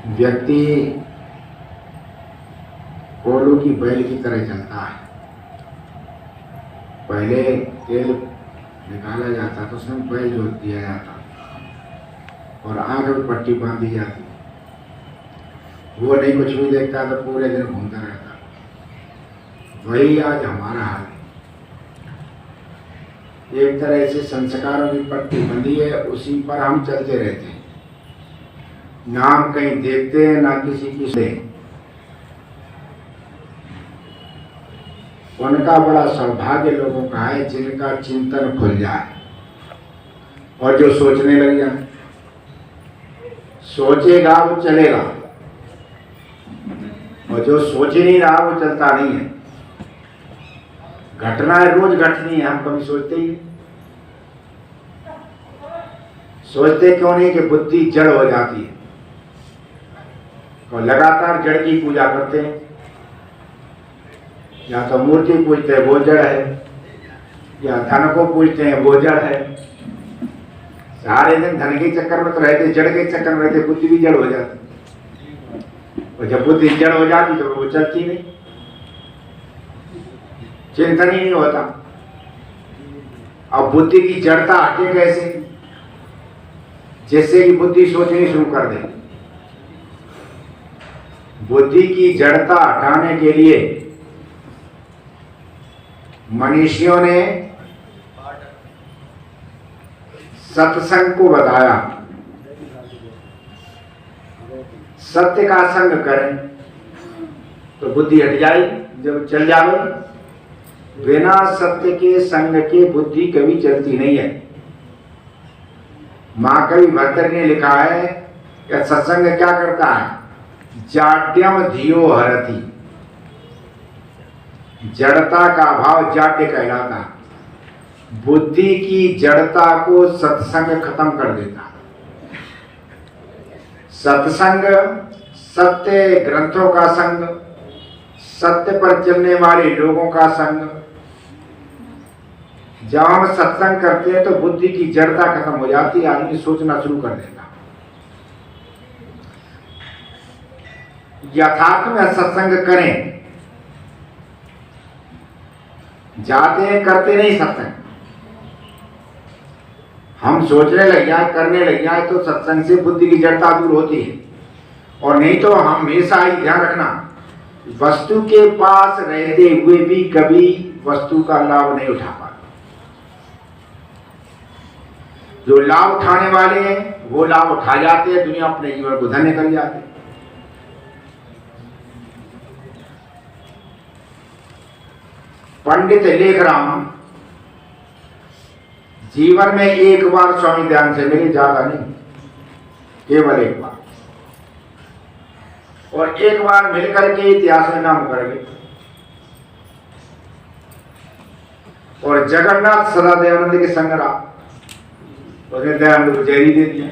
व्यक्ति कोल्हू की बैल की तरह चलता है। पहले तेल निकाला जाता तो उसमें बैल जोत दिया जाता और आंख में पट्टी बांध दी जाती। वो नहीं कुछ भी देखता तो पूरे दिन घूमता रहता। वही आज हमारा हाल है। एक तरह से संस्कारों की पट्टी बंधी है, उसी पर हम चलते रहते हैं। ना हम कहीं देखते हैं ना किसी की सुनते। उनका बड़ा सौभाग्य लोगों का है जिनका चिंतन खुल जाए और जो सोचने लग जाए। सोचेगा वो चलेगा और जो सोच ही नहीं रहा वो चलता नहीं है। घटनाएं रोज घटनी है, हम कभी सोचते ही सोचते क्यों नहीं कि बुद्धि जड़ हो जाती है और लगातार जड़ की पूजा करते हैं। या तो मूर्ति पूजते हैं वो जड़ है, या धन को पूजते हैं वो जड़ है। सारे दिन धन के चक्कर में तो रहते, जड़ के चक्कर में रहते, बुद्धि भी जड़ हो जाती। और जब बुद्धि जड़ हो जाती तो वो चलती नहीं, चिंतन ही नहीं होता। अब बुद्धि की जड़ता हटे कैसे? जिससे कि बुद्धि सोचनी शुरू कर दे। बुद्धि की जड़ता हटाने के लिए मनीषियों ने सत्संग को बताया। सत्य का संग करें तो बुद्धि हट जाएगी। जब चल जावे, बिना सत्य के संग के बुद्धि कभी चलती नहीं है। महाकवि भर्तृहरि ने लिखा है कि सत्संग क्या करता है? जाड्यम धियो हरति। जड़ता का भाव जाड्य कहलाता है। बुद्धि की जड़ता को सत्संग खत्म कर देता। सत्संग सत्य ग्रंथों का संग, सत्य पर चलने वाले लोगों का संग। जब हम सत्संग करते हैं तो बुद्धि की जड़ता खत्म हो जाती है, आदमी सोचना शुरू कर देता। यथार्थ में सत्संग करें, जाते हैं करते नहीं सत्संग। हम सोचने लग जाए, करने लग जाए तो सत्संग से बुद्धि की जड़ता दूर होती है। और नहीं तो हम हमेशा ही ध्यान रखना, वस्तु के पास रहते हुए भी कभी वस्तु का लाभ नहीं उठा पाते। जो लाभ उठाने वाले हैं वो लाभ उठा जाते हैं, दुनिया अपने जीवन को धन्य कर जाते हैं। पंडित लेखराम जीवन में एक बार स्वामी दयानंद से मिले, ज्यादा नहीं, केवल एक बार। और एक बार मिलकर के इतिहास में नाम कर गए। और जगन्नाथ सदा दयानंद के संग रहा, उसने दयानंद को जहरी दे दिया।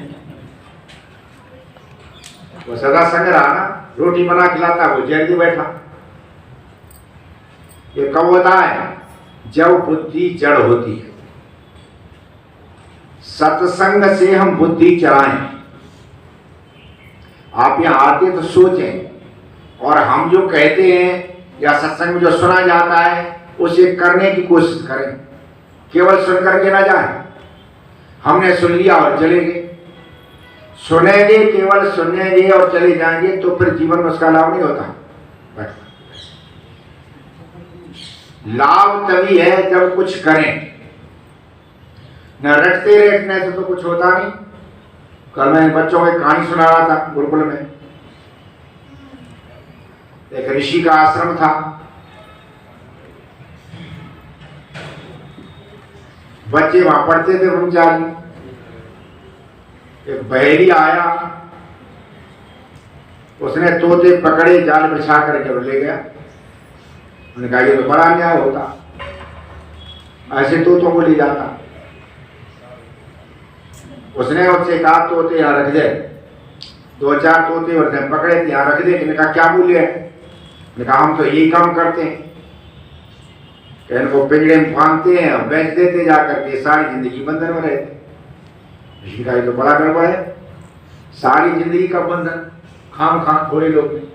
वो सदा संग रहा ना, रोटी बना खिलाता, वो जहरी बैठा। ये कब होता है? जब बुद्धि जड़ होती है। सत्संग से हम बुद्धि चलाएं। आप यहां आते तो सोचें, और हम जो कहते हैं या सत्संग में जो सुना जाता है उसे करने की कोशिश करें। केवल सुन करके ना जाए, हमने सुन लिया और चले गए। सुनेंगे, केवल सुनेंगे और चले जाएंगे तो फिर जीवन में उसका लाभ नहीं होता। लाभ तभी है जब कुछ करें। न रटते रटने से तो कुछ होता नहीं। कल मैं बच्चों को कहानी सुना रहा था गुरुकुल में। एक ऋषि का आश्रम था। बच्चे वहां पढ़ते थे ब्रह्मचारी। एक बहेड़ी आया, उसने तोते पकड़े, जाल बिछा करके ले गया। उन्होंने कहा ये तो बड़ा अन्याय होता, ऐसे तोतों को ले जाता। उसने उससे कहा तोते यहाँ रख दे। 2-4 तोते उसने पकड़े थे, यहाँ रख दे। इन्होंने कहा क्या मूल्य है? उन्होंने कहा हम तो यही काम करते हैं, इनको पिंजड़े में बांधते हैं और बेच देते जाकर के, सारी जिंदगी बंधन में रहते। ऋषि का ये तो बड़ा गड़बड़ है, सारी जिंदगी का बंधन। खाम खाम थोड़े लोग नहीं।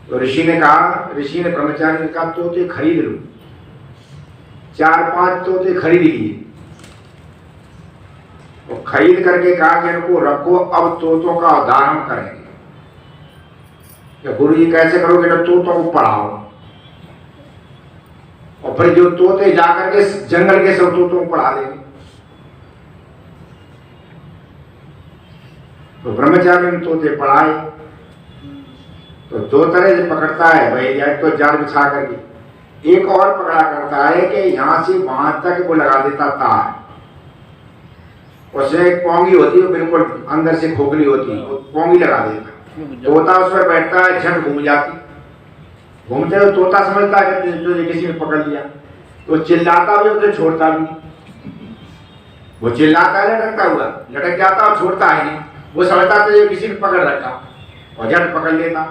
तो ऋषि ने ब्रह्मचारी ने कहा तोते खरीद लो। 4-5 तोते खरीद लिए। तो खरीद करके कहा कि इनको रखो, अब तोतों का उद्धार हम करेंगे। गुरु जी कैसे करोगे? तो तोतों को पढ़ाओ, और फिर जो तोते जाकर के जंगल के सब तोतों को पढ़ा देंगे। तो ब्रह्मचारी ने तोते पढ़ाए। तो 2 तरह से पकड़ता है भाई, या तो जाल बिछा करके, एक और पकड़ा करता है कि यहां से वहां तक वो लगा देता तार। उसमें एक पोंगी होती है, बिल्कुल अंदर से खोखली होती है, वो पोंगी लगा देता। तोता उसमें बैठता है, झट घूम जाती। घूमते हुए तोता समझता है कि तो किसी ने पकड़ लिया, तो चिल्लाता भी उसे छोड़ता भी। वो चिल्लाता है, लटक जाता और छोड़ता है नहीं। वो समझता तो ये किसी ने पकड़ रखा और झट पकड़ लेता।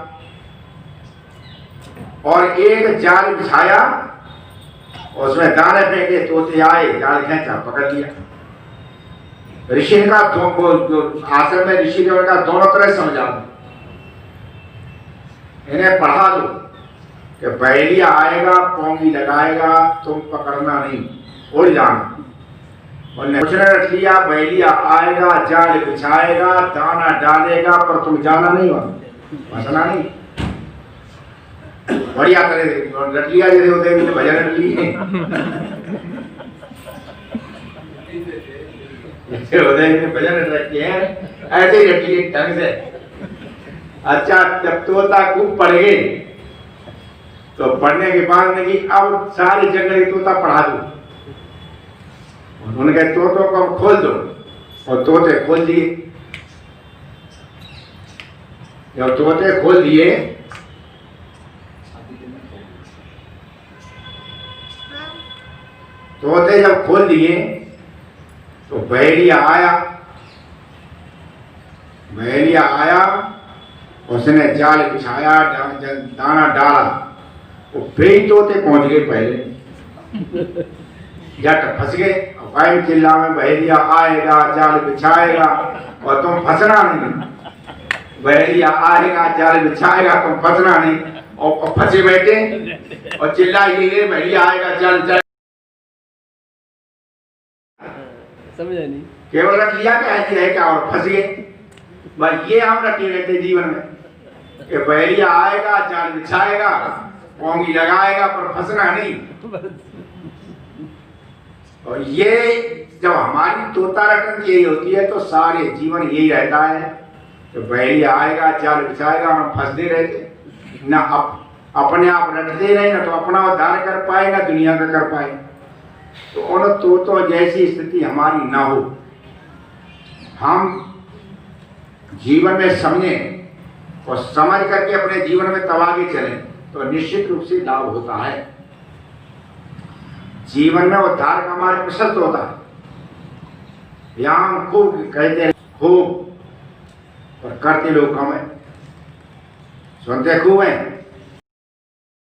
और एक जाल बिछाया, उसमें दाने फेंके, तोते आए, जाल खींचा, पकड़ लिया। ऋषि ने कहा, आश्रम में ऋषि ने कहा दोनों तरह समझा दो, इन्हें पढ़ा दो कि बैलिया आएगा, पोंगी लगाएगा, तुम पकड़ना नहीं, उड़ जाना। उन्होंने कुछ रख लिया, बैलिया आएगा, जाल बिछाएगा, दाना डालेगा, पर तुम जाना नहीं हो, फंसना नहीं। बढ़िया तरह रख लिया, जैसे होते हैं भजन रख लिए, भजन रखे हैं, ऐसे ही रख लिए ढंग से। अच्छा, जब तोता खूब पढ़ गए, तो पढ़ने के बाद में कि अब सारे जंगली तोता पढ़ा दो। उन्होंने कहा तोतों को खोल दो, और तोते खोल दिए। जब तोते खोल दिए, तोते जब खोल दिए तो बैलिया आया, उसने जाल बिछाया, दाना डाला, वो फिर तोते पहुंच गए पहले, जट फंस गए। वायु चिल्ला में बहेलिया आएगा, जाल बिछाएगा, और तुम फंसना नहीं। बहेलिया आएगा, जाल बिछाएगा, तुम फंसना नहीं, और फंसे बैठे और चिल्ला ये बहेलिया आएगा, जाल बिछाएगा। समझा नहीं, केवल रख लिया क्या है क्या, और फंस गए। बस ये हम रखे रहते जीवन में कि बहेलिया आएगा, जाल बिछाएगा, पोंगी लगाएगा, पर फंसना नहीं। और ये जब हमारी तोता रटन यही होती है, तो सारे जीवन यही रहता है कि बहेलिया आएगा, जाल बिछाएगा, हम फंसते रहते ना, अपने आप रटते नहीं, ना तो अपना उद्धार कर पाए, ना दुनिया का कर पाए। तो उन तोतों जैसी स्थिति हमारी ना हो, हम जीवन में समझें और समझ करके अपने जीवन में तब आगे चलें, तो निश्चित रूप से लाभ होता है। जीवन में उद्धार का मार्ग प्रशस्त होता है। यहाँ हम खूब कहते हैं, खूब, और करते लोग कम है, सुनते खूब है,